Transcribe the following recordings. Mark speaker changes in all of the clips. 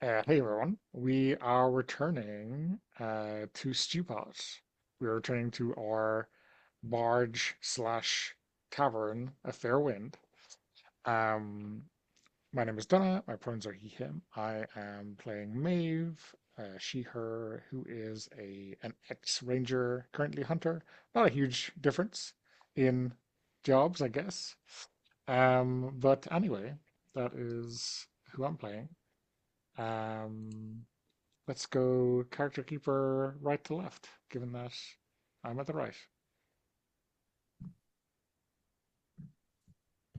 Speaker 1: Hey everyone, we are returning to Stewpot. We are returning to our barge slash tavern, a fair wind. Um, my name is Donna. My pronouns are he, him. I am playing Maeve, she, her, who is an ex-ranger, currently hunter. Not a huge difference in jobs, I guess. But anyway, that is who I'm playing. Um, Let's go character keeper right to left, given that I'm at the right.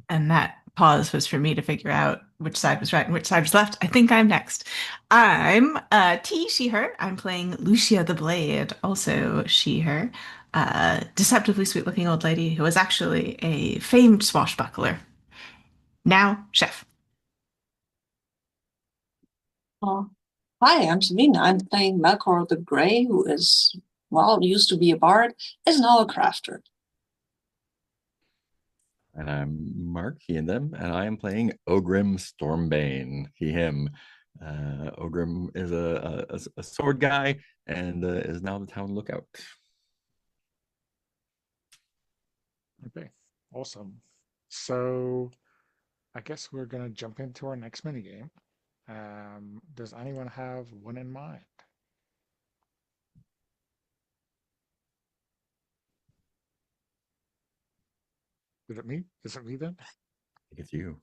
Speaker 2: And that pause was for me to figure out which side was right and which side was left. I think I'm next. I'm T, she, her. I'm playing Lucia the Blade, also she, her. Deceptively sweet looking old lady who was actually a famed swashbuckler. Now, chef.
Speaker 3: Uh, Hi, I'm Sabina. I'm playing Melkor the Grey, who is, well, used to be a bard, is now a crafter.
Speaker 4: And I'm Mark, he and them, and I am playing Ogrim Stormbane, he, him. Ogrim is a sword guy and is now the town lookout.
Speaker 1: Okay, awesome. So I guess we're gonna jump into our next minigame. Does anyone have one in mind? Is it me? Is it me then?
Speaker 4: I think it's you.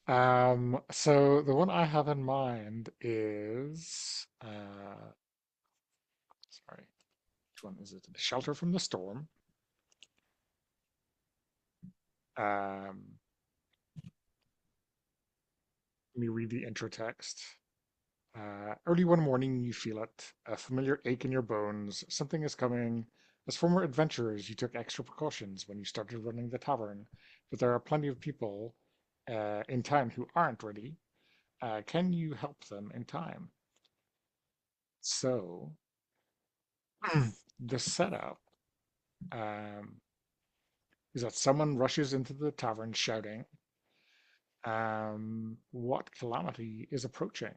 Speaker 1: So the one I have in mind is sorry, which one is it? Shelter from the Storm. Um, Let me read the intro text. Early one morning, you feel it, a familiar ache in your bones. Something is coming. As former adventurers, you took extra precautions when you started running the tavern, but there are plenty of people in town who aren't ready. Can you help them in time? So, the setup um, is that someone rushes into the tavern shouting, what calamity is approaching?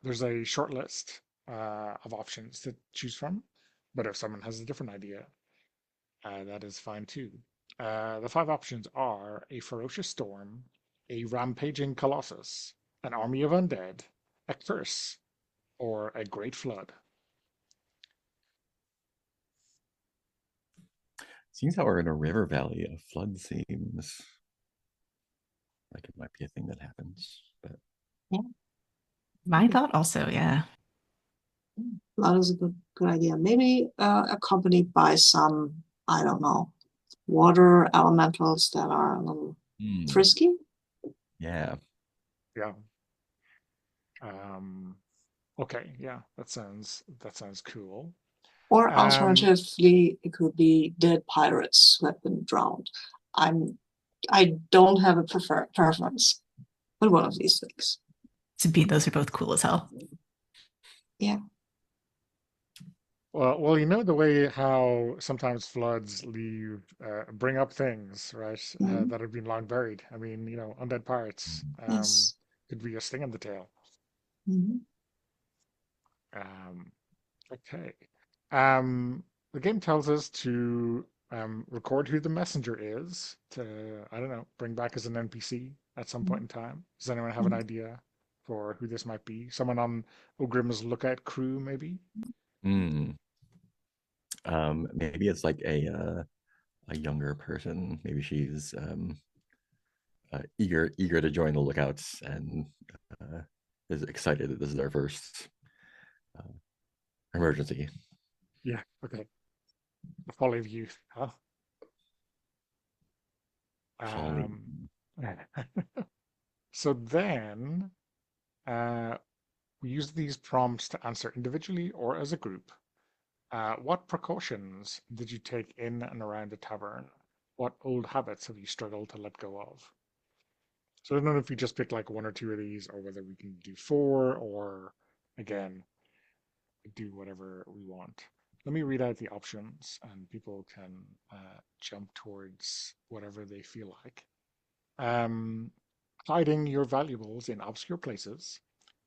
Speaker 1: There's a short list of options to choose from, but if someone has a different idea, that is fine too. The five options are a ferocious storm, a rampaging colossus, an army of undead, a curse, or a great flood.
Speaker 4: Seems how we're in a river valley. A flood seems like it might be a thing that happens, but
Speaker 3: Yeah,
Speaker 2: My thought also, yeah.
Speaker 3: that is a good idea. Maybe accompanied by some, I don't know, water elementals that are a little
Speaker 4: hmm,
Speaker 3: frisky.
Speaker 4: yeah.
Speaker 1: Yeah. Um, okay. Yeah, that sounds cool.
Speaker 3: Or
Speaker 1: Um,
Speaker 3: alternatively, it could be dead pirates who have been drowned. I'm I don't have a preference, but one of these things.
Speaker 2: To be, those are both cool as hell.
Speaker 3: Yeah.
Speaker 1: well, you know the way how sometimes floods bring up things, right,
Speaker 3: Mhm.
Speaker 1: that have been long buried. I mean, undead pirates
Speaker 3: Yes.
Speaker 1: could be a sting in the tail.
Speaker 3: Mhm.
Speaker 1: Um, okay. Um, the game tells us to record who the messenger is to, I don't know, bring back as an NPC at some point in time. Does anyone have an
Speaker 3: Mhm.
Speaker 1: idea for who this might be? Someone on Ogrim's lookout crew, maybe?
Speaker 4: Hmm. Maybe it's like a younger person. Maybe she's eager to join the lookouts and uh, is excited that this is their first uh, emergency.
Speaker 1: Yeah, okay. The folly of youth, huh?
Speaker 4: Colleen.
Speaker 1: Um, so then uh, we use these prompts to answer individually or as a group. What precautions did you take in and around the tavern? What old habits have you struggled to let go of? So I don't know if we just pick like one or two of these, or whether we can do four, or again, do whatever we want. Let me read out the options, and people can jump towards whatever they feel like. Um, hiding your valuables in obscure places,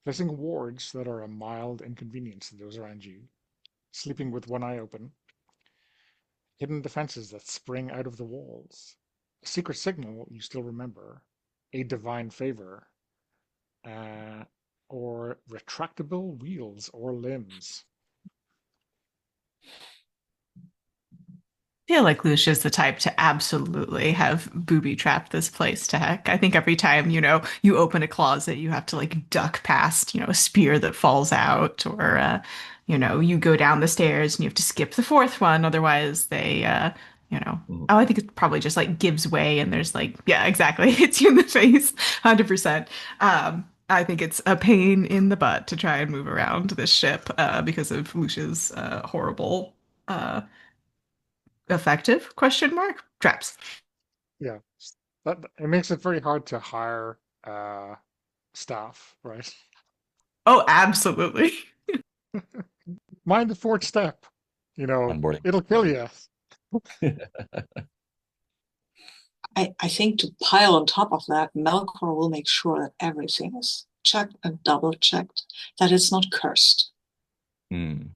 Speaker 1: placing wards that are a mild inconvenience to those around you, sleeping with one eye open, hidden defenses that spring out of the walls, a secret signal you still remember, a divine favor, uh, or retractable wheels or limbs.
Speaker 2: I feel like Lucia's the type to absolutely have booby trapped this place to heck. I think every time, you open a closet, you have to like duck past, a spear that falls out, or you go down the stairs and you have to skip the fourth one. Otherwise, you know,
Speaker 4: Mhm.
Speaker 2: oh, I think it probably just like gives way and there's like, yeah, exactly. Hits you in the face, 100%. I think it's a pain in the butt to try and move around this ship because of Lucia's horrible uh effective question mark traps.
Speaker 1: Yeah, it makes it very hard to hire uh, staff, right?
Speaker 2: Oh, absolutely.
Speaker 1: Mind the fourth step.
Speaker 4: Onboarding.
Speaker 1: It'll kill you.
Speaker 3: I think to pile on top of that, Melkor will make sure that everything is checked and double checked, that it's not cursed.
Speaker 4: Mm.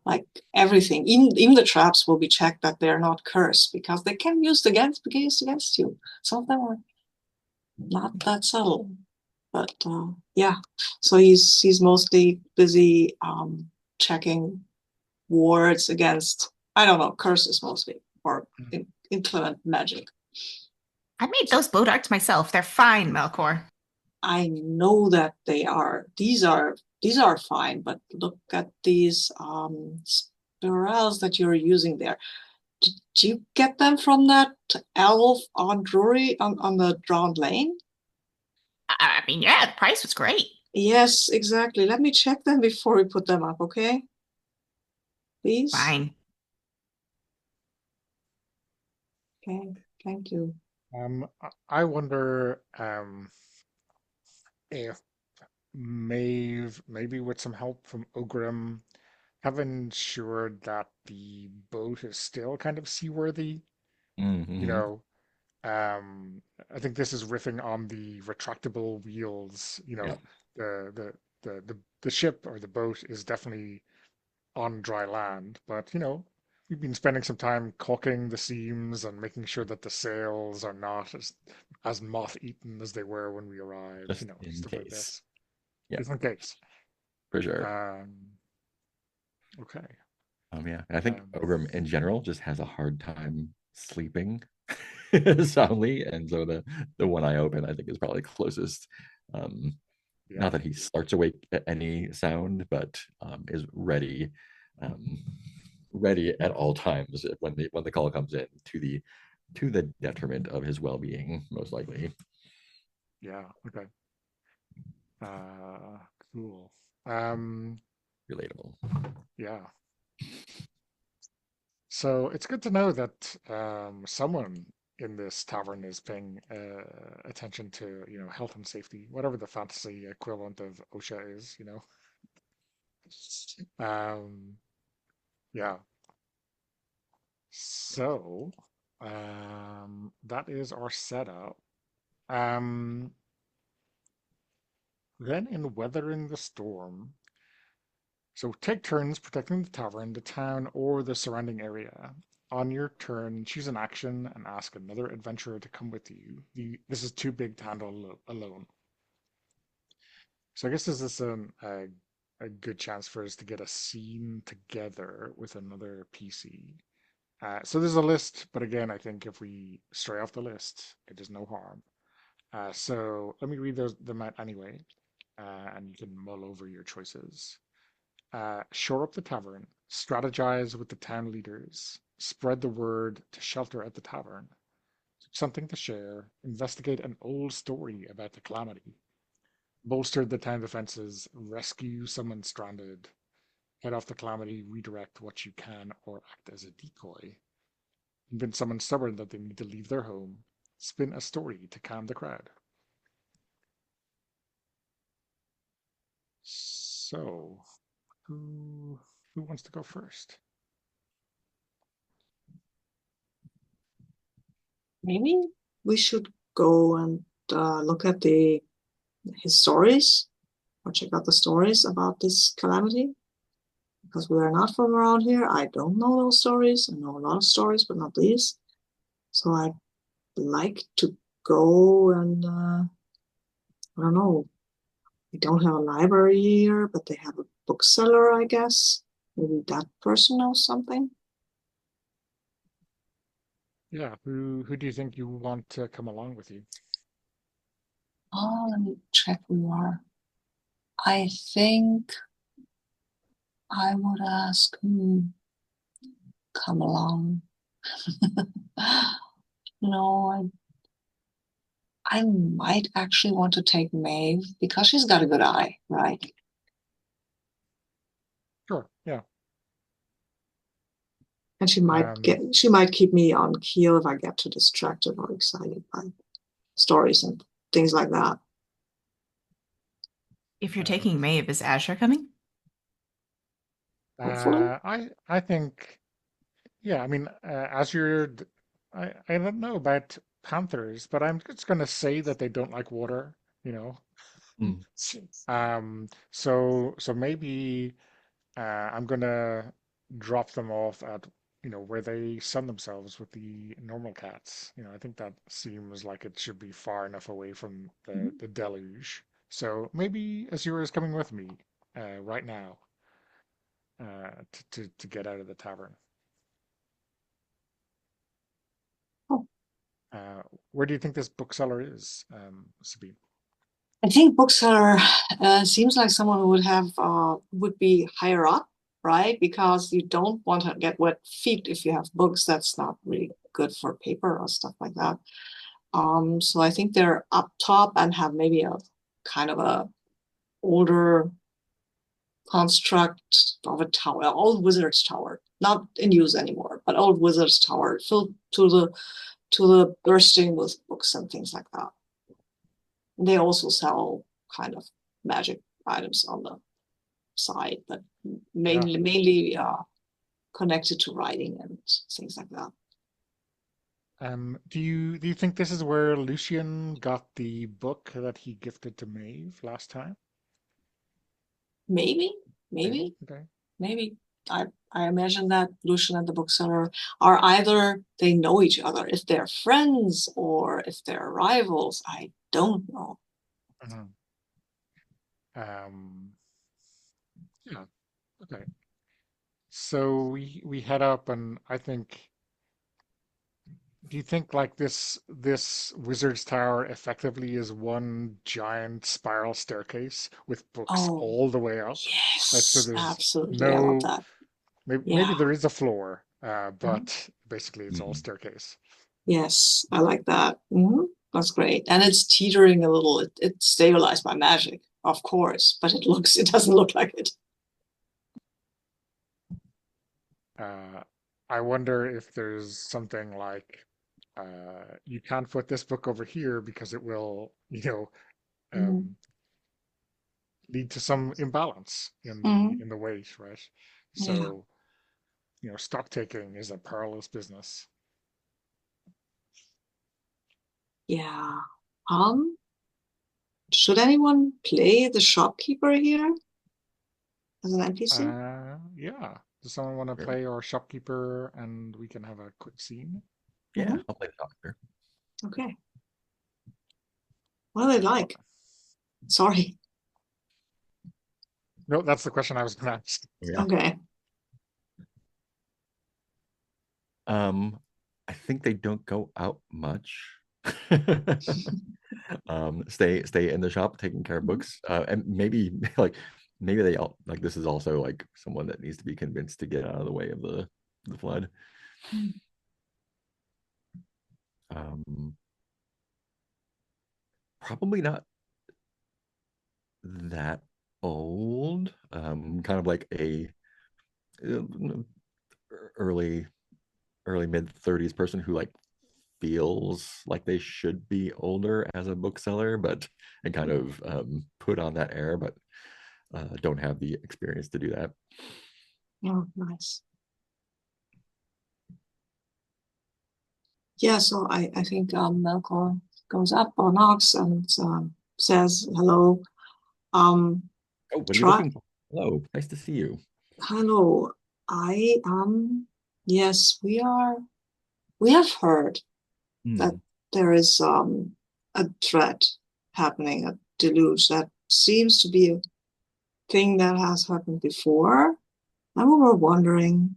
Speaker 3: Like everything, even the traps will be checked that they're not cursed because they can be used against you. Some of them are not that subtle, but yeah. So he's mostly busy checking wards against, I don't know, curses mostly, or inclement magic.
Speaker 2: I made those bow darts myself. They're fine, Melkor.
Speaker 3: I know that these are fine, but look at these spirals that you're using there. Did you get them from that elf on Drury on the Drowned Lane?
Speaker 2: I mean, yeah, the price was great.
Speaker 3: Yes, exactly. Let me check them before we put them up, okay? Please.
Speaker 2: Fine.
Speaker 3: Okay, thank you.
Speaker 1: I wonder if Maeve, maybe with some help from Ogrim, have ensured that the boat is still kind of seaworthy. You
Speaker 4: Mm-hmm.
Speaker 1: know, um, I think this is riffing on the retractable wheels.
Speaker 4: Yeah.
Speaker 1: The the the ship or the boat is definitely on dry land, but we've been spending some time caulking the seams and making sure that the sails are not as moth-eaten as they were when we arrived.
Speaker 4: Just in
Speaker 1: Stuff like
Speaker 4: case.
Speaker 1: this,
Speaker 4: Yeah,
Speaker 1: just in case.
Speaker 4: for sure.
Speaker 1: Okay.
Speaker 4: Yeah. I think
Speaker 1: Um,
Speaker 4: Ogrim in general just has a hard time sleeping soundly. And so the one eye open, I think, is probably closest. Um,
Speaker 1: yeah.
Speaker 4: Not that he starts awake at any sound, but is um, ready at all times when the call comes in to the detriment of his well being, most likely.
Speaker 1: Yeah. Okay. Uh, cool. Um,
Speaker 4: Relatable.
Speaker 1: yeah. So it's good to know that someone in this tavern is paying attention to, health and safety, whatever the fantasy equivalent of OSHA is. Um, yeah. So that is our setup. Um, then in weathering the storm, so take turns protecting the tavern, the town, or the surrounding area. On your turn, choose an action and ask another adventurer to come with you. This is too big to handle alone. So I guess this is a good chance for us to get a scene together with another PC. So there's a list, but again, I think if we stray off the list, it does no harm. So let me read them out anyway, and you can mull over your choices. Shore up the tavern, strategize with the town leaders, spread the word to shelter at the tavern, something to share, investigate an old story about the calamity, bolster the town defenses, rescue someone stranded, head off the calamity, redirect what you can, or act as a decoy, convince someone stubborn that they need to leave their home, spin a story to calm the crowd. So, who wants to go first?
Speaker 3: Maybe we should go and look at his stories or check out the stories about this calamity. Because we are not from around here, I don't know those stories. I know a lot of stories, but not these. So I'd like to go and I don't know. We don't have a library here, but they have a bookseller, I guess. Maybe that person knows something.
Speaker 1: Yeah, who do you think you want to come along with you?
Speaker 3: Oh, let me check who you are. I think I would ask, come along. No, I might actually want to take Maeve because she's got a good eye, right?
Speaker 1: Sure, yeah.
Speaker 3: And she
Speaker 1: Um,
Speaker 3: might keep me on keel if I get too distracted or excited by stories and things like that.
Speaker 2: If you're
Speaker 1: um,
Speaker 2: taking Maeve, is Azure coming?
Speaker 3: Hopefully.
Speaker 1: I think, yeah, I mean, as you're, I don't know about panthers, but I'm just gonna say that they don't like water, you know.
Speaker 4: Mm.
Speaker 1: So maybe I'm gonna drop them off at, where they sun themselves with the normal cats. I think that seems like it should be far enough away from the deluge. So maybe Azura is coming with me right now to get out of the tavern.
Speaker 3: Oh,
Speaker 1: Uh, where do you think this bookseller is, Sabine?
Speaker 3: I think bookseller seems like someone who would be higher up, right? Because you don't want to get wet feet if you have books. That's not really good for paper or stuff like that. So I think they're up top and have maybe a kind of a older construct of a tower, old wizard's tower, not in use anymore, but old wizard's tower filled to the bursting with books and things like that. And they also sell kind of magic items on the side, but
Speaker 1: Yeah.
Speaker 3: mainly connected to writing and things like that.
Speaker 1: Do you think this is where Lucian got the book that he gifted to Maeve last time?
Speaker 3: Maybe,
Speaker 1: Maybe.
Speaker 3: maybe,
Speaker 1: Okay.
Speaker 3: maybe. I imagine that Lucian and the bookseller are either they know each other, if they're friends or if they're rivals. I don't know.
Speaker 1: Mhm. Um, yeah. Okay. So we head up, and I think. Do you think like this wizard's tower effectively is one giant spiral staircase with books
Speaker 3: Oh,
Speaker 1: all the way up? Like so,
Speaker 3: yes,
Speaker 1: there's
Speaker 3: absolutely. I love
Speaker 1: no
Speaker 3: that.
Speaker 1: maybe
Speaker 3: Yeah.
Speaker 1: there is a floor,
Speaker 3: Mhm.
Speaker 1: but basically it's all
Speaker 4: Mm.
Speaker 1: staircase.
Speaker 3: Yes, I like that. That's great. And it's teetering a little. It stabilized by magic, of course, but it doesn't look like it.
Speaker 1: Uh, I wonder if there's something like you can't put this book over here because it will,
Speaker 3: Mm-hmm.
Speaker 1: um, lead to some imbalance in the
Speaker 3: Mm-hmm.
Speaker 1: in the weight, right?
Speaker 3: Yeah.
Speaker 1: So, stock taking is a perilous business.
Speaker 3: Yeah. Should anyone play the shopkeeper here as an NPC?
Speaker 1: Yeah. Does someone want to
Speaker 4: Sure.
Speaker 1: play our shopkeeper and we can have a quick scene?
Speaker 4: Yeah,
Speaker 3: Mm-hmm.
Speaker 4: I'll play the doctor.
Speaker 3: Okay. What do they like? Sorry.
Speaker 1: No, that's the question I was going to ask.
Speaker 4: Yeah.
Speaker 3: Okay.
Speaker 4: I think they don't go out much. Stay in the shop taking care of
Speaker 3: Mhm.
Speaker 4: books. And maybe maybe they all like this is also like someone that needs to be convinced to get out of the way of the flood. Um, Probably not that old. Kind of like a uh, early mid 30s person who like feels like they should be older as a bookseller, but and kind of put on that air, but don't have the experience to do that.
Speaker 3: Oh, nice. Yeah, so I think Melkor goes up or knocks and says hello.
Speaker 4: Oh, what are you
Speaker 3: Try
Speaker 4: looking for? Hello, nice to see you.
Speaker 3: hello. I yes, we have heard that
Speaker 4: Hmm.
Speaker 3: there is a threat happening, a deluge that seems to be a thing that has happened before. And we were wondering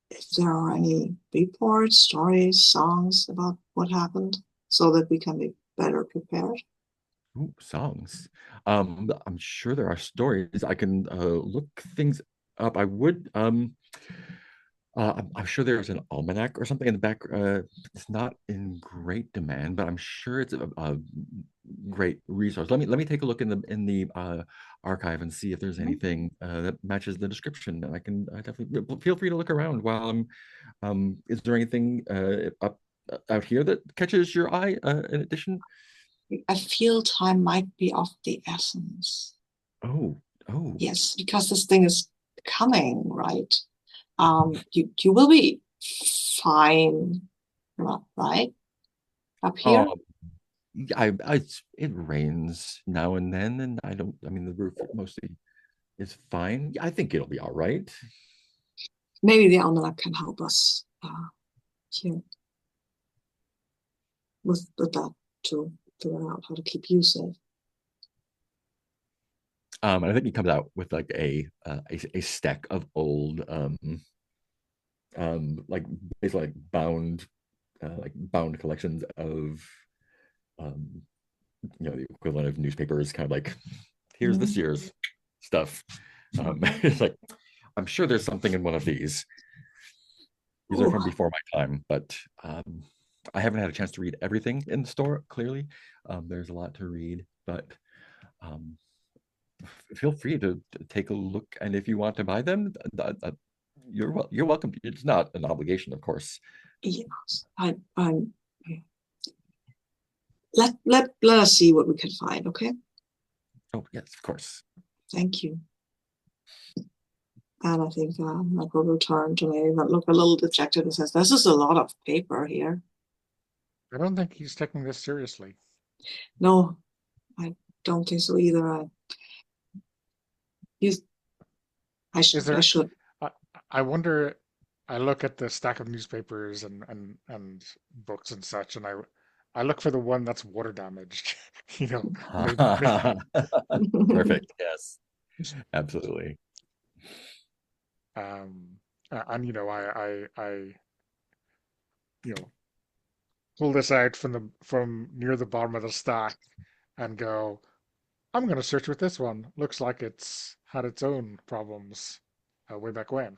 Speaker 3: if there are any reports, stories, songs about what happened so that we can be better prepared.
Speaker 4: Ooh, songs. I'm sure there are stories. I can look things up. I would I'm sure there's an almanac or something in the back. It's not in great demand, but I'm sure it's a great resource. Let me take a look in the archive and see if there's
Speaker 3: Mhm.
Speaker 4: anything that matches the description. And I can definitely feel free to look around while I'm. Is there anything up out here that catches your eye in addition?
Speaker 3: I feel time might be of the essence.
Speaker 4: Oh, oh.
Speaker 3: Yes, because this thing is coming, right? You will be fine, right? Up here?
Speaker 4: Um, it rains now and then, and I don't. I mean, the roof mostly is fine. I think it'll be all right.
Speaker 3: Maybe the almanac can help us here with that to figure out how to keep you safe.
Speaker 4: And I think he comes out with like a stack of old like basically like bound collections of um the equivalent of newspapers, kind of like here's this
Speaker 3: Mm.
Speaker 4: year's stuff.
Speaker 3: Okay.
Speaker 4: It's like I'm sure there's something in one of these. These are
Speaker 3: Ooh,
Speaker 4: from before my time, but I haven't had a chance to read everything in the store. Clearly, there's a lot to read, but um, feel free to take a look. And if you want to buy them, you're welcome. It's not an obligation, of course.
Speaker 3: yes. I'm let us see what we can find, okay?
Speaker 4: Oh yes, of course.
Speaker 3: Thank you. And I think Mike will return to me, but look a little dejected and says, "This is a lot of paper here."
Speaker 1: I don't think he's taking this seriously.
Speaker 3: No, I don't think so either. You,
Speaker 1: Is
Speaker 3: I
Speaker 1: there?
Speaker 3: should.
Speaker 1: I, I wonder. I look at the stack of newspapers and books and such, and I look for the one that's water damaged. You know, maybe.
Speaker 4: Perfect. Yes, absolutely.
Speaker 1: And pull this out from near the bottom of the stack and go, I'm going to search with this one. Looks like it's had its own problems way back when.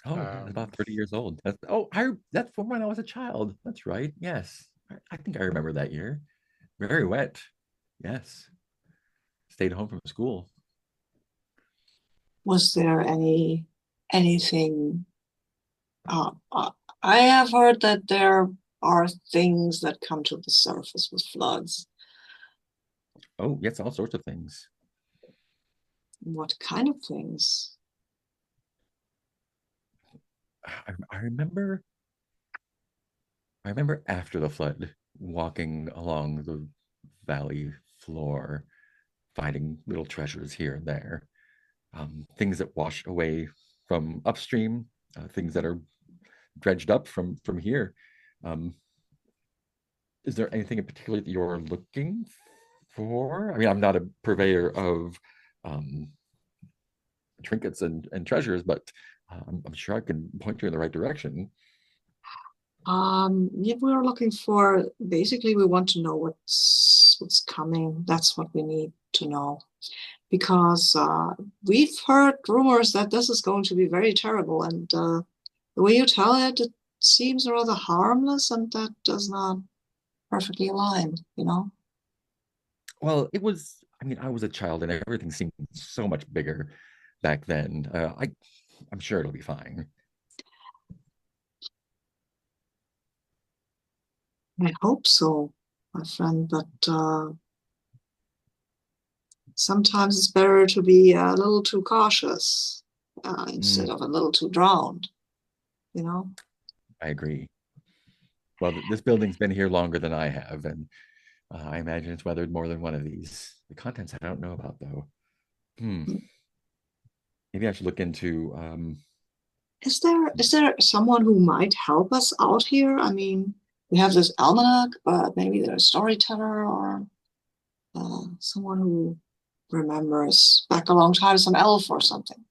Speaker 4: Oh, yeah,
Speaker 1: Um,
Speaker 4: about 30 years old. That's from when I was a child. That's right. Yes. I think I remember that year. Very wet. Yes. Stayed home from school.
Speaker 3: Was there anything? I have heard that there are things that come to the surface with floods.
Speaker 4: Oh, yes, all sorts of things.
Speaker 3: What kind of things?
Speaker 4: I remember after the flood walking along the valley floor, finding little treasures here and there. Things that wash away from upstream, things that are dredged up from here. Um, is there anything in particular that you're looking for? I mean, I'm not a purveyor of um, trinkets and treasures, but I'm sure I can point you in the right direction.
Speaker 3: Yeah, we are looking for basically we want to know what's coming. That's what we need to know. Because we've heard rumors that this is going to be very terrible, and the way you tell it, it seems rather harmless, and that does not perfectly align, you know?
Speaker 4: Well, it was. I mean, I was a child, and everything seemed so much bigger back then. I'm sure it'll be fine.
Speaker 3: I hope so, my friend, but sometimes it's better to be a little too cautious instead
Speaker 4: Mm,
Speaker 3: of a little too drowned, you know?
Speaker 4: I agree. Well, this building's been here longer than I have, and I imagine it's weathered more than one of these. The contents I don't know about though. Hmm. Maybe I should look into.
Speaker 3: Is there someone who might help us out here? I mean, we have this almanac, but maybe there's a storyteller or someone who remembers back a long time, some elf or something.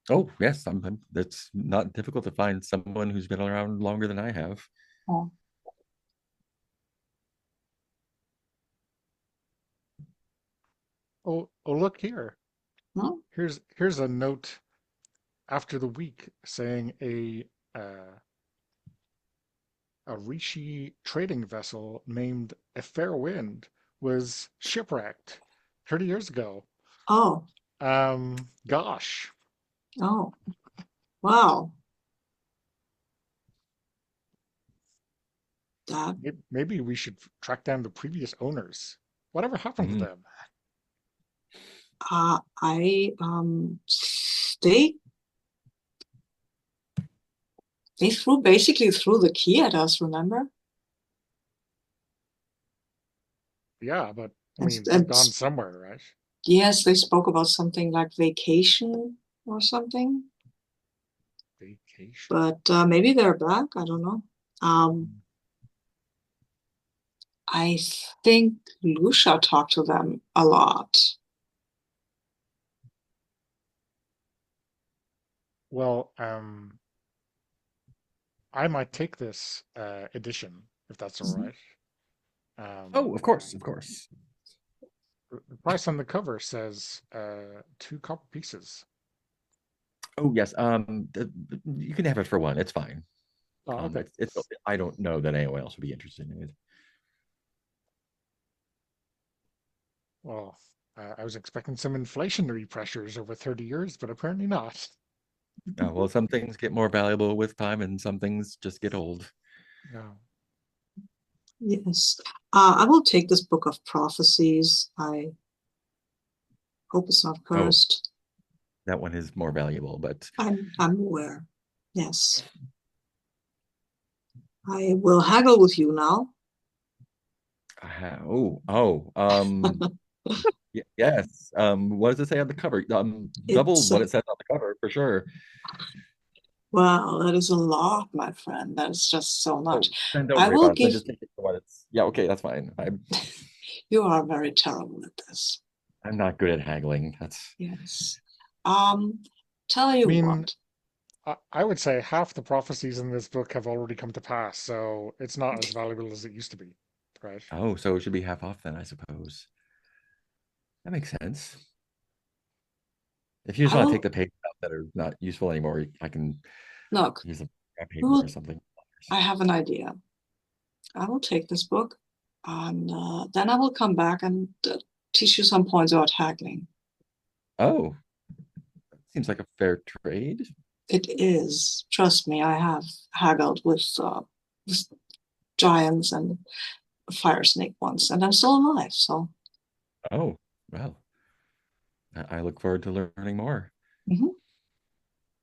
Speaker 4: Oh yes, it's not difficult to find someone who's been around longer than I have.
Speaker 3: Oh,
Speaker 1: Oh, look here.
Speaker 3: no?
Speaker 1: Here's a note after the week saying a Rishi trading vessel named a Fair Wind was shipwrecked 30 years ago.
Speaker 3: Oh,
Speaker 1: Gosh,
Speaker 3: oh, wow. That
Speaker 1: maybe we should track down the previous owners. Whatever happened to
Speaker 4: Mhm.
Speaker 1: them?
Speaker 3: I they they threw basically threw the key at us, remember?
Speaker 1: Yeah, but I
Speaker 3: And,
Speaker 1: mean, they've
Speaker 3: and
Speaker 1: gone somewhere, right?
Speaker 3: yes, they spoke about something like vacation or something,
Speaker 1: Vacation.
Speaker 3: but maybe they're back. I don't know. Um, I think Lucia talked to them a lot.
Speaker 1: Well, I might take this edition if that's all
Speaker 3: Mhm.
Speaker 1: right. Um,
Speaker 4: Oh, of course, of course.
Speaker 1: the price on the cover says 2 copper pieces.
Speaker 4: Oh yes. You can have it for one. It's fine.
Speaker 1: Oh, okay.
Speaker 4: It's. I don't know that anyone else would be interested in it.
Speaker 1: Well, I was expecting some inflationary pressures over 30 years, but apparently not.
Speaker 4: Well, some things get more valuable with time, and some things just get old.
Speaker 1: Yeah.
Speaker 3: Yes. I will take this book of prophecies. I hope it's not
Speaker 4: Oh,
Speaker 3: cursed.
Speaker 4: that one is more valuable, but
Speaker 3: I'm aware. Yes. I will haggle with you now.
Speaker 4: oh, yes. What does it say on the cover? Double
Speaker 3: It's
Speaker 4: what it says on the cover for sure.
Speaker 3: wow, that is a lot, my friend. That is just so
Speaker 4: Oh,
Speaker 3: much.
Speaker 4: then don't
Speaker 3: I
Speaker 4: worry
Speaker 3: will
Speaker 4: about it. Then
Speaker 3: give
Speaker 4: just take it for what it's. Yeah, okay, that's fine.
Speaker 3: you are very terrible at this.
Speaker 4: I'm not good at haggling. That's
Speaker 3: Yes. Tell
Speaker 1: I
Speaker 3: you
Speaker 1: mean,
Speaker 3: what.
Speaker 1: I would say half the prophecies in this book have already come to pass, so it's not as valuable as it used to be, right?
Speaker 4: oh, so it should be half off then, I suppose. That makes sense. If you just
Speaker 3: I
Speaker 4: want to take
Speaker 3: will
Speaker 4: the pages out that are not useful anymore, I can
Speaker 3: look.
Speaker 4: use a scrap
Speaker 3: We
Speaker 4: paper or
Speaker 3: will,
Speaker 4: something.
Speaker 3: I have an idea. I will take this book, and then I will come back and teach you some points about haggling.
Speaker 4: Oh, seems like a fair trade.
Speaker 3: It is. Trust me, I have haggled with giants and a fire snake once, and I'm still alive. So,
Speaker 4: Oh, well, I look forward to learning more.
Speaker 3: mhm,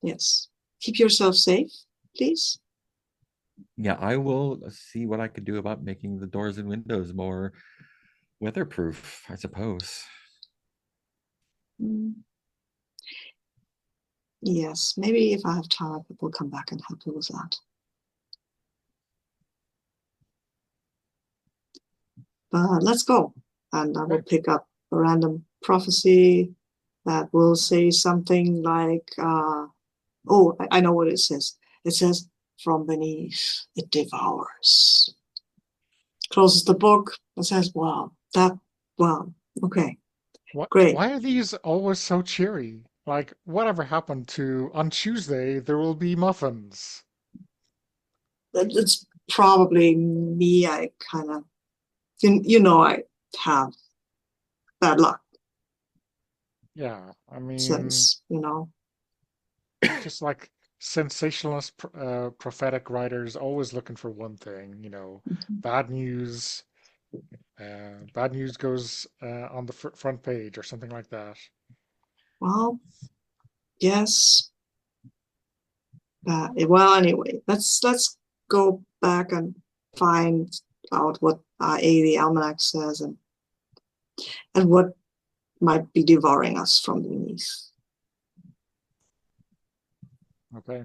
Speaker 3: yes. Keep yourself safe, please.
Speaker 4: Yeah, I will see what I could do about making the doors and windows more weatherproof, I suppose.
Speaker 3: Mm, yes, maybe if I have time, I will come back and help you with that. But let's go, and I will
Speaker 1: Okay.
Speaker 3: pick up a random prophecy that will say something like, "Oh, I know what it says. It says, from beneath it devours." Closes the book and says, "Wow, wow, okay,
Speaker 1: What?
Speaker 3: great."
Speaker 1: Why are these always so cheery? Like, whatever happened to on Tuesday there will be muffins?
Speaker 3: It's probably me. I kind of, I have bad luck
Speaker 1: Yeah, I mean,
Speaker 3: since.
Speaker 1: just like sensationalist prophetic writers always looking for one thing, bad news. Bad news goes on the front page or something like that.
Speaker 3: Well, yes. Well, anyway, let's go back and find out what the almanac says and what might be devouring us from beneath.
Speaker 1: Okay.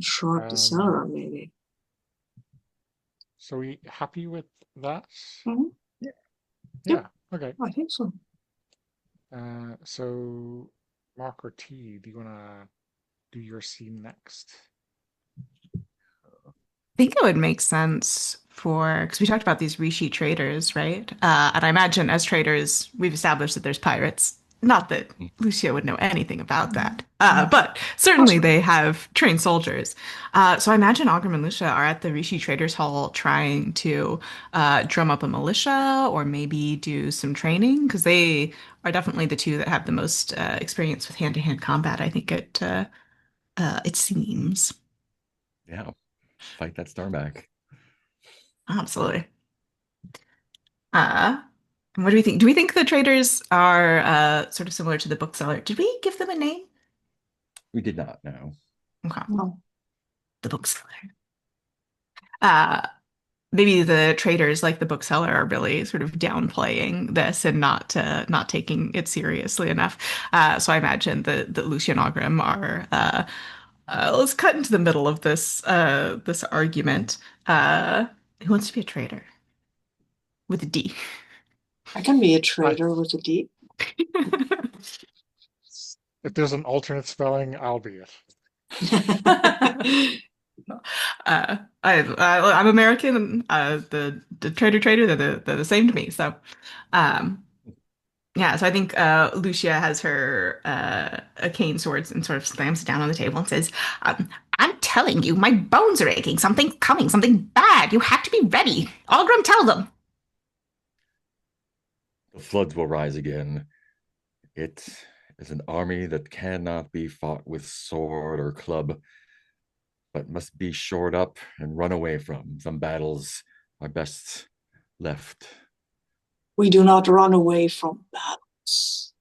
Speaker 3: Short the cellar, maybe.
Speaker 1: So we happy with that?
Speaker 3: Mhm.
Speaker 1: Yeah. Okay.
Speaker 3: I think so.
Speaker 1: So Mark or T, do you wanna do your scene next?
Speaker 2: I think it would make sense for because we talked about these Rishi traders, right? And I imagine as traders, we've established that there's pirates. Not that Lucia would know anything about that, but certainly they have trained soldiers. So I imagine Augur and Lucia are at the Rishi Traders Hall trying to drum up a militia or maybe do some training because they are definitely the two that have the most experience with hand-to-hand combat. I think it seems.
Speaker 4: Yeah. Fight that star back.
Speaker 2: Absolutely. Uh, and what do we think? Do we think the traders are sort of similar to the bookseller? Did we give them a name?
Speaker 4: We did not know.
Speaker 2: Okay,
Speaker 3: No.
Speaker 2: the bookseller. Uh, Maybe the traders, like the bookseller, are really sort of downplaying this and not taking it seriously enough. So I imagine that Lucian Ogrim are. Let's cut into the middle of this argument. Who wants to be a trader with a D?
Speaker 3: I can be a
Speaker 1: I,
Speaker 3: trader with a D.
Speaker 1: if there's an alternate spelling, I'll be it.
Speaker 2: I'm American, and the trader, they're the same to me. So, um, yeah. So I think Lucia has her a cane sword and sort of slams it down on the table and says, "I'm telling you, my bones are aching. Something's coming. Something bad. You have to be ready. Algrim, tell them."
Speaker 4: The floods will rise again. It is an army that cannot be fought with sword or club, but must be shored up and run away from. Some battles are best left.
Speaker 3: We do not run away from battles.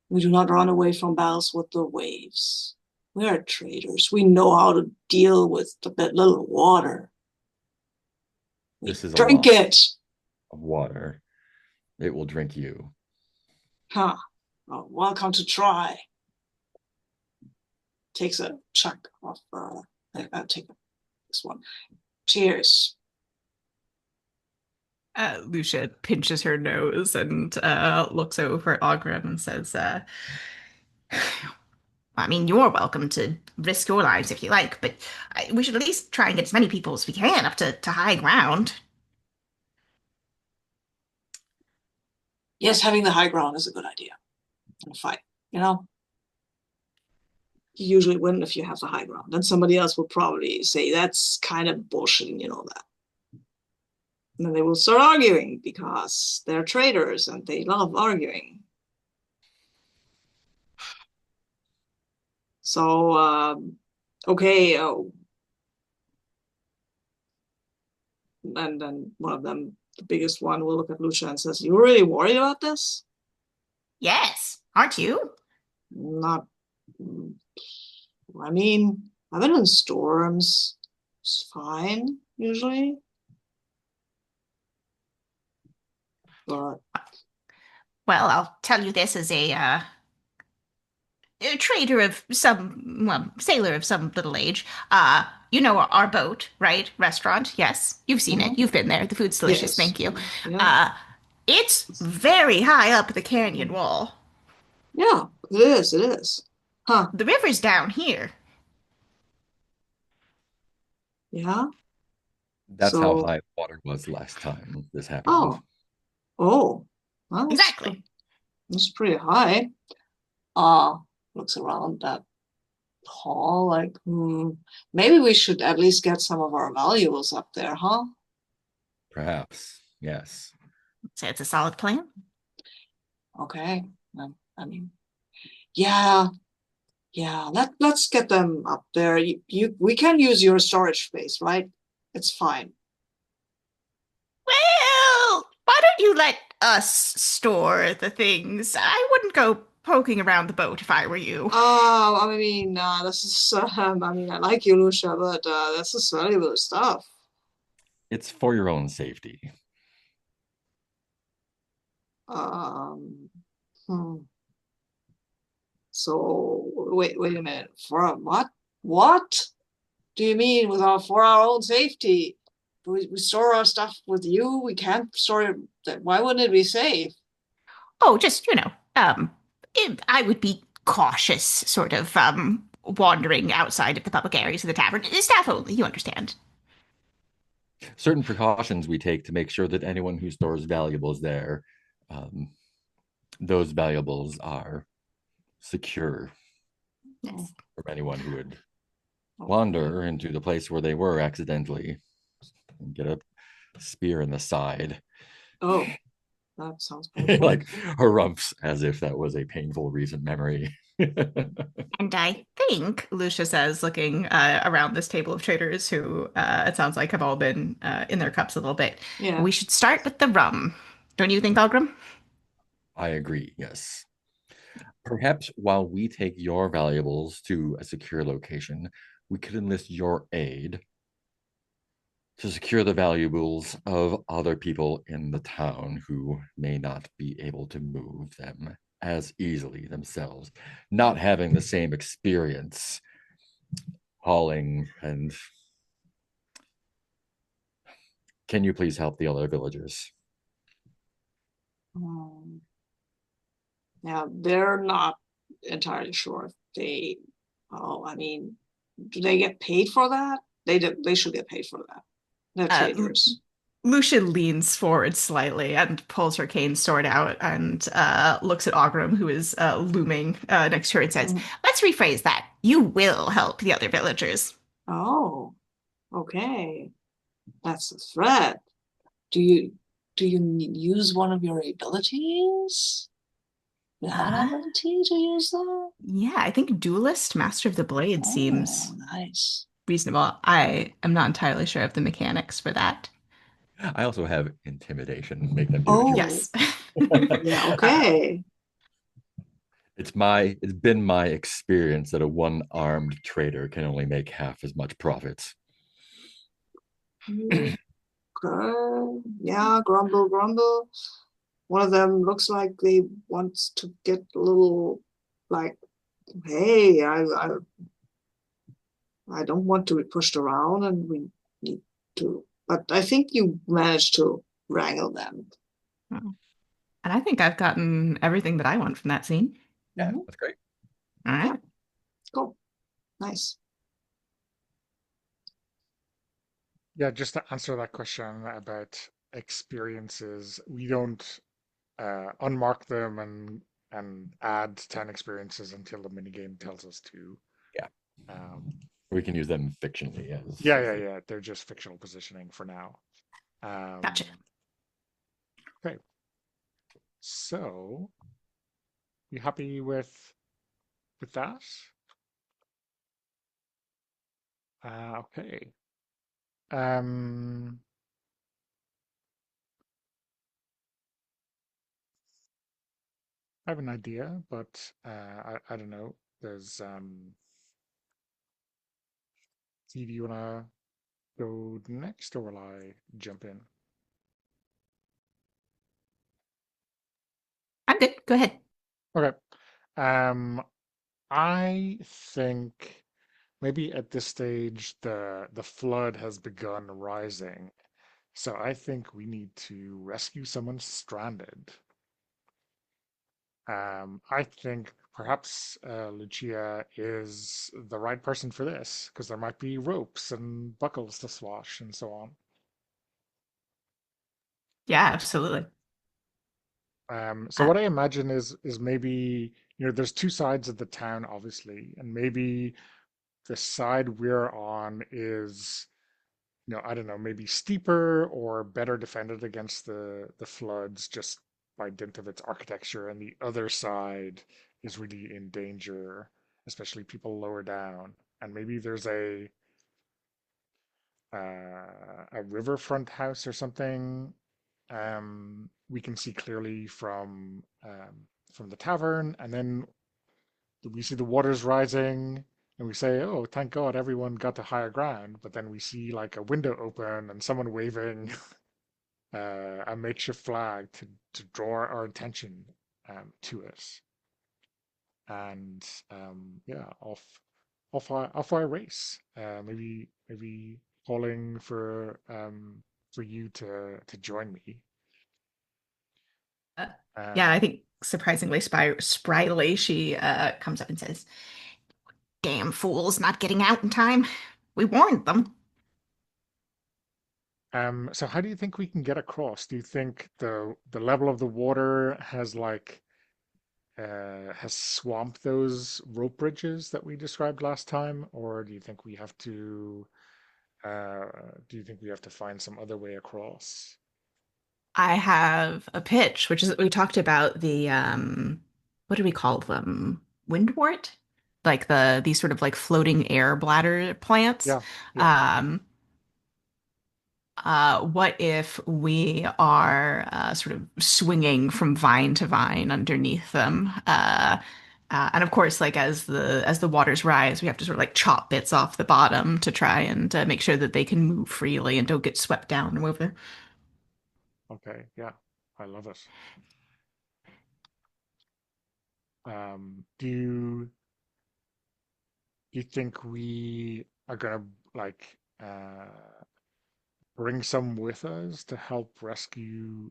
Speaker 3: We do not run away from battles with the waves. We are traders. We know how to deal with the little water. We
Speaker 4: This is a
Speaker 3: drink
Speaker 4: lot
Speaker 3: it.
Speaker 4: of water. It will drink you.
Speaker 3: Huh. Oh, welcome to try. Takes a chunk of, I'll take this one. Cheers.
Speaker 2: Lucia pinches her nose and looks over at Ogrim and says, I mean, you're welcome to risk your lives if you like, but we should at least try and get as many people as we can up to high ground.
Speaker 3: Yes, having the high ground is a good idea in a fight. You know, you usually win if you have the high ground. Then somebody else will probably say that's kind of bullshit, and you know that. And then they will start arguing because they're traders and they love arguing. So, okay, and then one of them, the biggest one, will look at Lucia and says, "You really worried about this?"
Speaker 2: Yes, aren't you?
Speaker 3: Not. I mean, I've been in storms. It's fine usually, but
Speaker 2: Well, I'll tell you this as a trader of some, well, sailor of some little age. You know our boat, right? Restaurant. Yes, you've seen it. You've been there. The food's delicious.
Speaker 3: yes,
Speaker 2: Thank you.
Speaker 3: yeah,
Speaker 2: Uh, it's very high up the canyon wall.
Speaker 3: yeah, it is. It is. Huh?
Speaker 2: The river's down here.
Speaker 3: Yeah.
Speaker 4: That's how
Speaker 3: So,
Speaker 4: high water was last time this happened.
Speaker 3: oh, oh, well,
Speaker 2: Exactly.
Speaker 3: that's pretty high. Uh, looks around that hall like, maybe we should at least get some of our valuables up there, huh?
Speaker 4: Perhaps, yes.
Speaker 2: So it's a solid plan.
Speaker 3: Okay. I mean, yeah, yeah. Let's get them up there. We can use your storage space, right? It's fine.
Speaker 2: Well, why don't you let us store the things? I wouldn't go poking around the boat if I were you.
Speaker 3: Oh, I mean, this is, I mean, I like you, Lucia, but this is valuable stuff.
Speaker 4: It's for your own safety.
Speaker 3: Um, hmm. So, wait a minute. For what? What do you mean for our own safety? We store our stuff with you. We can't store it. Why wouldn't it be safe?
Speaker 2: Oh, just, I would be cautious, sort of, wandering outside of the public areas of the tavern. Staff only, you understand.
Speaker 4: Certain precautions we take to make sure that anyone who stores valuables there, um, those valuables are secure
Speaker 2: Yes.
Speaker 4: from anyone who would
Speaker 3: Oh,
Speaker 4: wander into the place where they were accidentally and get a spear in the side.
Speaker 3: oh, that sounds painful.
Speaker 4: Like harumphs as if that was a painful recent memory.
Speaker 2: And I think, Lucia says, looking around this table of traders who it sounds like have all been in their cups a little bit,
Speaker 3: Yeah.
Speaker 2: we should start with the rum. Don't you think, Algrim?
Speaker 4: I agree, yes. Perhaps while we take your valuables to a secure location, we could enlist your aid to secure the valuables of other people in the town who may not be able to move them as easily themselves, not having the same experience hauling. And can you please help the other villagers?
Speaker 3: Um, Now they're not entirely sure if they. Oh, I mean, do they get paid for that? They should get paid for that. They're traders.
Speaker 2: Lucia leans forward slightly and pulls her cane sword out and looks at Ogrim, who is looming next to her, and says, "Let's rephrase that. You will help the other villagers."
Speaker 3: Oh, okay. That's a threat. Do you use one of your abilities? You have an
Speaker 2: Uh,
Speaker 3: ability to use that?
Speaker 2: yeah, I think Duelist, Master of the Blade seems
Speaker 3: Oh, nice.
Speaker 2: reasonable. I am not entirely sure of the mechanics for that.
Speaker 4: I also have intimidation, make them do
Speaker 3: Oh,
Speaker 2: Yes.
Speaker 4: it.
Speaker 3: yeah,
Speaker 2: uh,
Speaker 3: okay.
Speaker 4: It's been my experience that a one-armed trader can only make half as much profits.
Speaker 3: Yeah, grumble, grumble. One of them looks like they want to get a little like, hey, I don't want to be pushed around and we need to. But I think you managed to wrangle them.
Speaker 2: and I think I've gotten everything that I want from that scene.
Speaker 4: Yeah,
Speaker 3: Mhm.
Speaker 4: that's great.
Speaker 2: All
Speaker 3: Yeah,
Speaker 2: right.
Speaker 3: cool. Nice.
Speaker 1: Yeah, just to answer that question about experiences, we don't unmark them and add 10 experiences until the minigame tells us to.
Speaker 4: Yeah,
Speaker 1: Um,
Speaker 4: we can use them fictionally
Speaker 1: yeah. They're just fictional positioning for now.
Speaker 2: Gotcha.
Speaker 1: Okay, so you happy with that? Okay. Um, I have an idea, but I don't know. There's do you wanna go next or will I jump in?
Speaker 2: I'm good. Go ahead.
Speaker 1: Okay. Um, I think maybe at this stage the flood has begun rising. So I think we need to rescue someone stranded. I think perhaps Lucia is the right person for this because there might be ropes and buckles to swash and so on.
Speaker 2: Yeah, absolutely.
Speaker 1: So
Speaker 2: Uh,
Speaker 1: what I imagine is maybe, there's two sides of the town, obviously, and maybe the side we're on is, I don't know, maybe steeper or better defended against the floods just by dint of its architecture, and the other side is really in danger, especially people lower down. And maybe there's a riverfront house or something we can see clearly from from the tavern, and then we see the waters rising, and we say, "Oh, thank God, everyone got to higher ground." But then we see like a window open and someone waving a makeshift flag to draw our attention to it, and yeah, off I race. Maybe calling for you to join me.
Speaker 2: Uh, yeah, I
Speaker 1: Um,
Speaker 2: think surprisingly spryly, she comes up and says, "Damn fools not getting out in time. We warned them."
Speaker 1: so how do you think we can get across? Do you think the level of the water has swamped those rope bridges that we described last time, or do you think we have to uh, find some other way across?
Speaker 2: I have a pitch, which is we talked about the what do we call them? Windwort? Like these sort of like floating air bladder plants.
Speaker 1: Yeah, yeah.
Speaker 2: Um, what if we are sort of swinging from vine to vine underneath them? And of course, like as the waters rise, we have to sort of like chop bits off the bottom to try and make sure that they can move freely and don't get swept down over.
Speaker 1: Okay, yeah. I love it. Do you think we are gonna like bring some with us to help rescue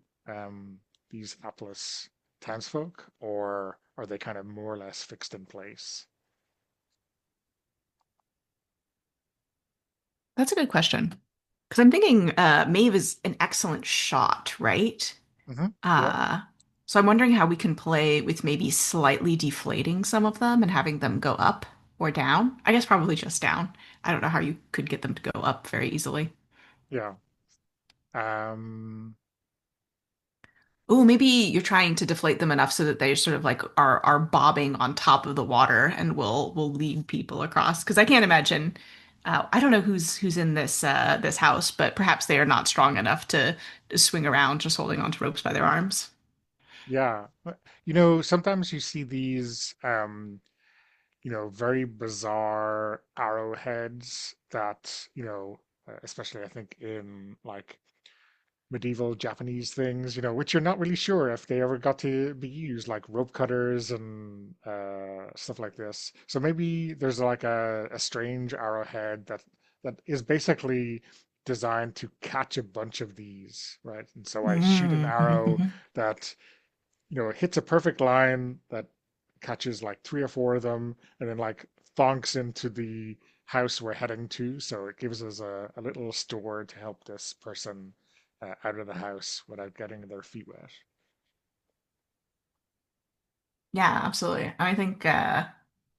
Speaker 1: these hapless townsfolk, or are they kind of more or less fixed in place?
Speaker 2: That's a good question. Because I'm thinking Maeve is an excellent shot, right?
Speaker 1: Yeah,
Speaker 2: Uh, so I'm wondering how we can play with maybe slightly deflating some of them and having them go up or down. I guess probably just down. I don't know how you could get them to go up very easily.
Speaker 1: yeah. Um,
Speaker 2: Oh, maybe you're trying to deflate them enough so that they sort of like are bobbing on top of the water and will lead people across. Because I can't imagine. I don't know who's in this house, but perhaps they are not strong enough to swing around just holding onto ropes by their arms.
Speaker 1: yeah. Sometimes you see these very bizarre arrowheads that, especially I think in like medieval Japanese things, which you're not really sure if they ever got to be used, like rope cutters and stuff like this. So maybe there's like a strange arrowhead that is basically designed to catch a bunch of these, right? And so I shoot an arrow
Speaker 2: Mm-hmm.
Speaker 1: that hits a perfect line that catches like three or four of them, and then like thonks into the house we're heading to. So it gives us a little store to help this person out of the house without getting their feet wet.
Speaker 2: Yeah, absolutely. I think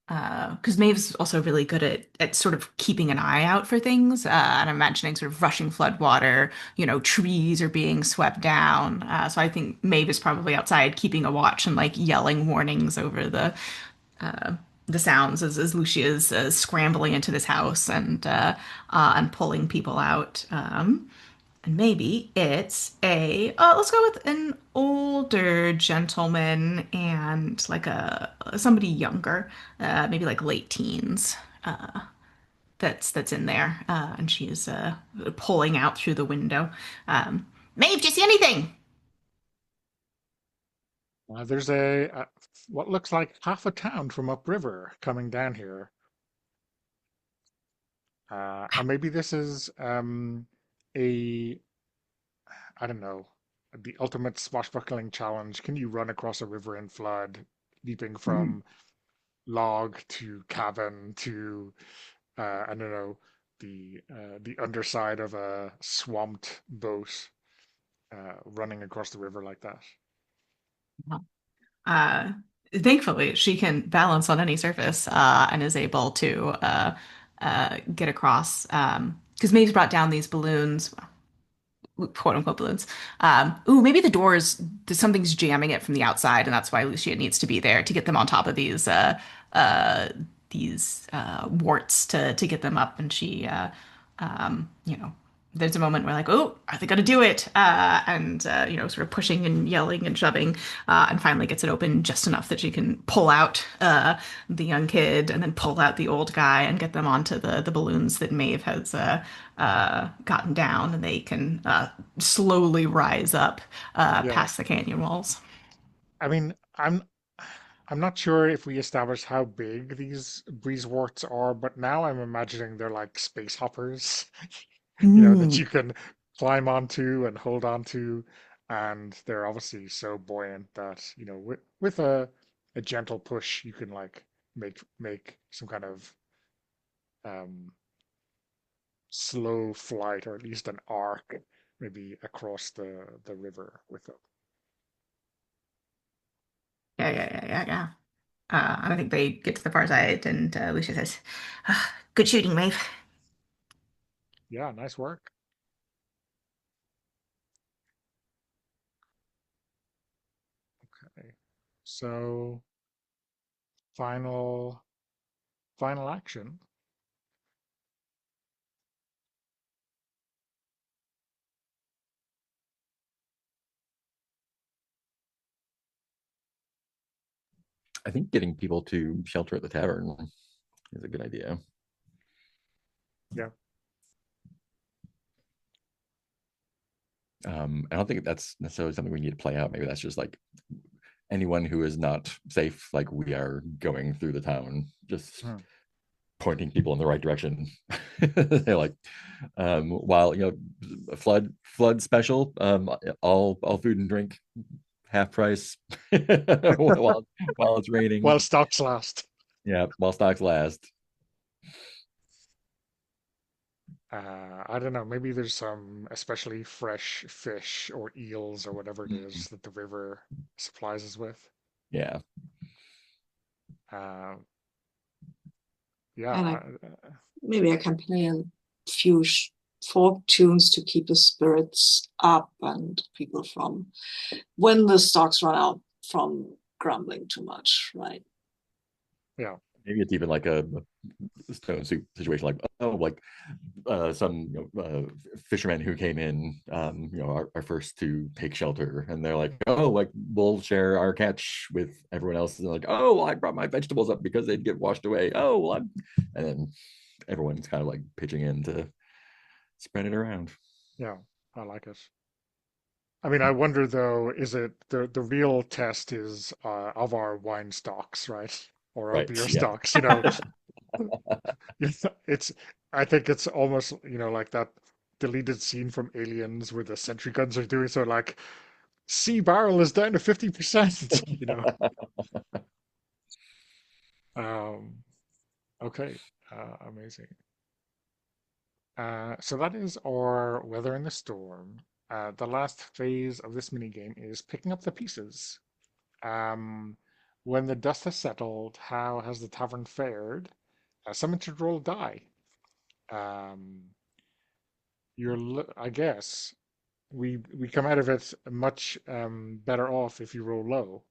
Speaker 2: because Maeve's also really good at sort of keeping an eye out for things, and I'm imagining sort of rushing flood water, trees are being swept down. So I think Maeve is probably outside keeping a watch and like yelling warnings over uh, the sounds as Lucia is scrambling into this house and pulling people out. And maybe it's let's go with an older gentleman and like a somebody younger, maybe like late teens, that's in there, and she's pulling out through the window. Maeve, do you see anything?
Speaker 1: There's a what looks like half a town from upriver coming down here. And maybe this is a I don't know, the ultimate swashbuckling challenge. Can you run across a river in flood, leaping
Speaker 2: Mm.
Speaker 1: from log to cabin to I don't know, the underside of a swamped boat, running across the river like that?
Speaker 2: Uh, Thankfully, she can balance on any surface and is able to get across. Because Maeve's brought down these balloons, quote unquote balloons. Ooh, maybe the doors, something's jamming it from the outside, and that's why Lucia needs to be there to get them on top of uh, these warts to get them up. And she, you know, there's a moment where like, oh, are they gonna do it? And sort of pushing and yelling and shoving, and finally gets it open just enough that she can pull out the young kid and then pull out the old guy and get them onto the balloons that Maeve has gotten down, and they can slowly rise up
Speaker 1: Yeah.
Speaker 2: past the canyon walls.
Speaker 1: I mean, I'm not sure if we established how big these breeze worts are, but now I'm imagining they're like space hoppers, that
Speaker 2: Mm.
Speaker 1: you can climb onto and hold onto, and they're obviously so buoyant that, with a gentle push, you can like make some kind of um slow flight, or at least an arc, maybe across the river with them.
Speaker 2: Yeah, yeah, yeah, yeah, yeah. And I think they get to the far side, and Lucia says, "Ah, good shooting, Maeve."
Speaker 1: Yeah, nice work. Okay. So final final action.
Speaker 4: I think getting people to shelter at the tavern is a good idea.
Speaker 1: Yeah.
Speaker 4: I don't think that's necessarily something we need to play out. Maybe that's just like anyone who is not safe, like we are going through the town, just
Speaker 1: Hmm.
Speaker 4: pointing people in the right direction. They're like, while flood special, all food and drink half price while it's raining.
Speaker 1: While stocks last.
Speaker 4: Yeah, while stocks last.
Speaker 1: I don't know. Maybe there's some especially fresh fish or eels or whatever it
Speaker 4: Mm,
Speaker 1: is that the river supplies us with.
Speaker 4: yeah,
Speaker 1: Uh,
Speaker 3: And
Speaker 1: yeah.
Speaker 3: maybe I can play a few folk tunes to keep the spirits up and people from when the stocks run out from grumbling too much, right?
Speaker 1: Yeah.
Speaker 4: maybe it's even like a stone soup situation, like like some fishermen who came in, are first to take shelter, and they're like, oh, like we'll share our catch with everyone else, and they're like, oh, well, I brought my vegetables up because they'd get washed away. Oh, well, and then everyone's kind of like pitching in to spread it around.
Speaker 1: Yeah. I like it. I mean, I wonder though, is it the real test is of our wine stocks, right? Or our
Speaker 4: Right.
Speaker 1: beer
Speaker 4: Yeah.
Speaker 1: stocks, It's, I think it's almost, like that deleted scene from Aliens where the sentry guns are doing so, like, C barrel is down to 50%, Um, okay, amazing. So that is our weather in the storm. The last phase of this mini game is picking up the pieces. Um, when the dust has settled, how has the tavern fared? Someone should roll a die. Um, I guess we come out of it much better off if you roll low,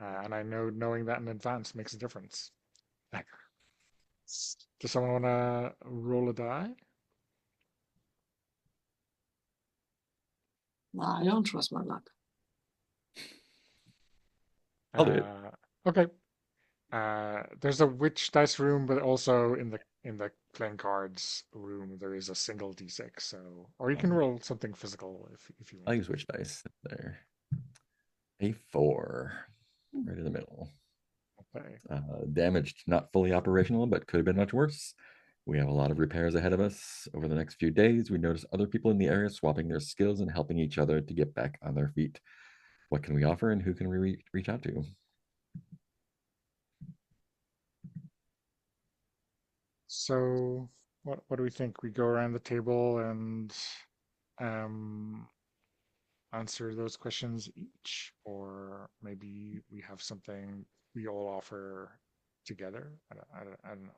Speaker 1: and I know knowing that in advance makes a difference. Does someone want to roll a die?
Speaker 3: I don't trust my luck.
Speaker 4: I'll do it.
Speaker 1: Uh, okay. There's a witch dice room, but also in the playing cards room there is a single d6. So, or you can roll something physical if you
Speaker 4: I'll
Speaker 1: want to.
Speaker 4: use which dice there. A4, right in the middle.
Speaker 1: Okay.
Speaker 4: Damaged, not fully operational, but could have been much worse. We have a lot of repairs ahead of us. Over the next few days, we notice other people in the area swapping their skills and helping each other to get back on their feet. What can we offer, and who can we reach out to?
Speaker 1: So, what do we think? We go around the table and um answer those questions each, or maybe we have something we all offer together. I don't know.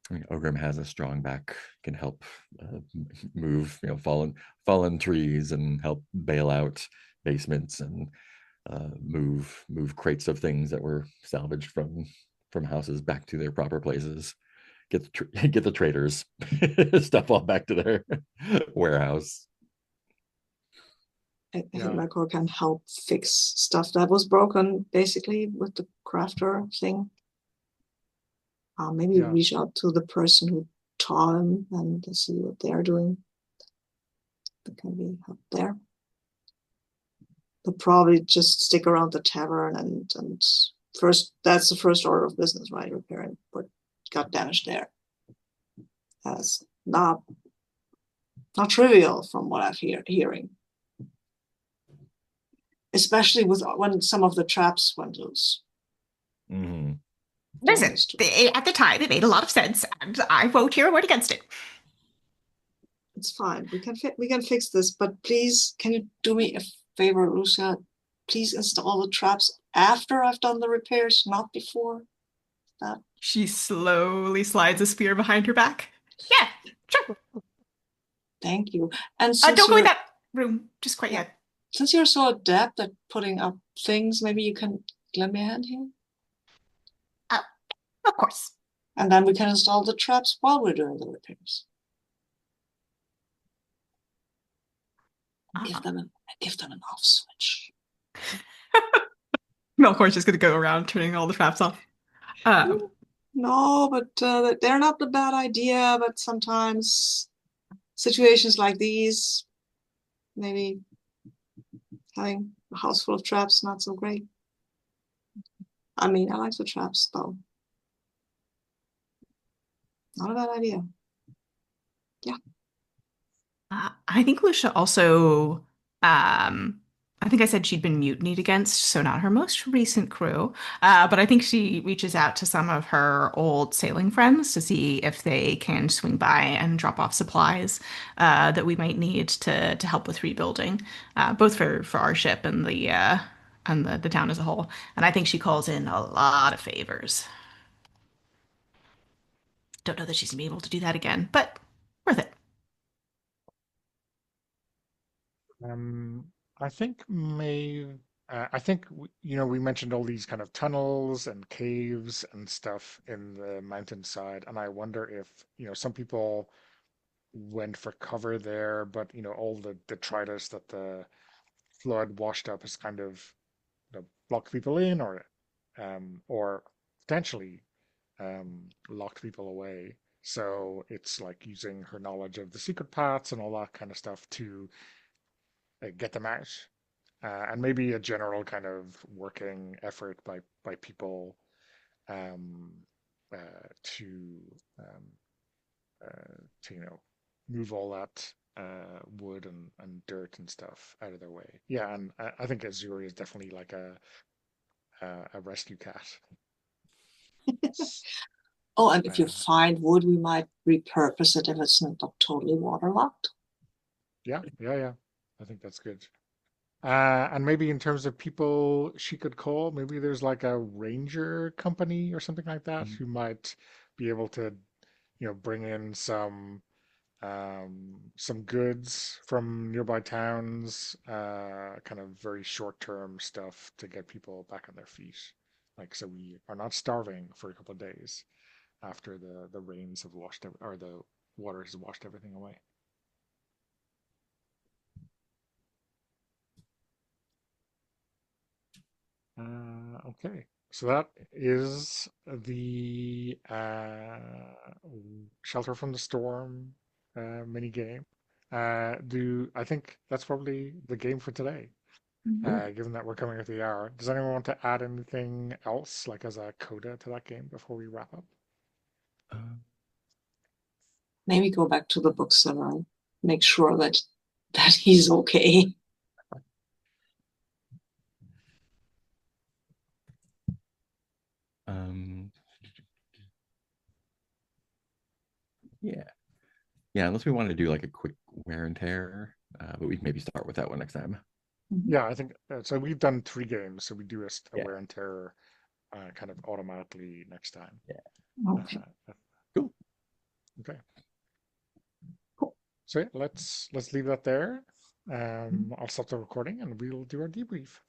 Speaker 4: I mean, Ogrim has a strong back, can help move, fallen trees and help bail out basements and move crates of things that were salvaged from from houses back to their proper places. Get get the traders stuff all back to their warehouse.
Speaker 3: I think
Speaker 1: Yeah.
Speaker 3: Melkor can help fix stuff that was broken, basically, with the crafter thing. Maybe
Speaker 1: Yeah.
Speaker 3: reach out to the person who taught him and see what they're doing. There can be help there. But probably just stick around the tavern and first, that's the first order of business, right? Repairing what got damaged there. That's not trivial from what I'm hearing. Especially when some of the traps went loose.
Speaker 4: Mm-hmm.
Speaker 2: Listen, at the time, it made a lot of sense, and I won't hear a word against it.
Speaker 3: It's fine. We can fix this, but please, can you do me a favor, Lucia? Please install the traps after I've done the repairs, not before that.
Speaker 2: She slowly slides a spear behind her back. Yeah, sure.
Speaker 3: Thank you. And since
Speaker 2: Don't go in that room just quite yet.
Speaker 3: Since you're so adept at putting up things, maybe you can lend me a hand here?
Speaker 2: Of course.
Speaker 3: And then we can install the traps while we're doing the repairs. Give them an off switch.
Speaker 2: Melkor's just going to go around turning all the traps off.
Speaker 3: No, but they're not a bad idea. But sometimes situations like these, maybe having a house full of traps, not so great. I mean, I like the traps, though. Not a bad idea. Yeah.
Speaker 2: I think Lucia also, I think I said she'd been mutinied against, so not her most recent crew. But I think she reaches out to some of her old sailing friends to see if they can swing by and drop off supplies that we might need to help with rebuilding, both for our ship and the town as a whole. And I think she calls in a lot of favors. Don't know that she's gonna be able to do that again, but worth it.
Speaker 1: I think we mentioned all these kind of tunnels and caves and stuff in the mountainside, and I wonder if, some people went for cover there, but all the detritus that the flood washed up has kind of, blocked people in, or potentially locked people away. So it's like using her knowledge of the secret paths and all that kind of stuff to get them out, and maybe a general kind of working effort by people, um, to um, move all that wood and dirt and stuff out of their way. Yeah, and I think Azuri is definitely like a rescue cat.
Speaker 3: Oh, and if you find wood, we might repurpose it if it's not totally waterlogged.
Speaker 1: Yeah. I think that's good. And maybe in terms of people she could call, maybe there's like a ranger company or something like that who might be able to, bring in some goods from nearby towns, kind of very short-term stuff to get people back on their feet. Like, so we are not starving for a couple of days after the rains have washed or the water has washed everything away. Okay, so that is the Shelter from the Storm mini game. I think that's probably the game for today, given that we're coming up the hour. Does anyone want to add anything else, like as a coda to that game before we wrap up?
Speaker 3: Maybe go back to the bookseller and make sure that he's okay.
Speaker 4: Yeah, unless we wanted to do like a quick wear and tear, but we can maybe start with that one next time.
Speaker 1: Yeah, I think so. We've done 3 games, so we do a
Speaker 4: Yeah.
Speaker 1: wear and tear kind of automatically next time.
Speaker 4: Yeah.
Speaker 3: Okay.
Speaker 4: Cool.
Speaker 1: Okay. So yeah, let's leave that there. I'll stop the recording and we'll do our debrief.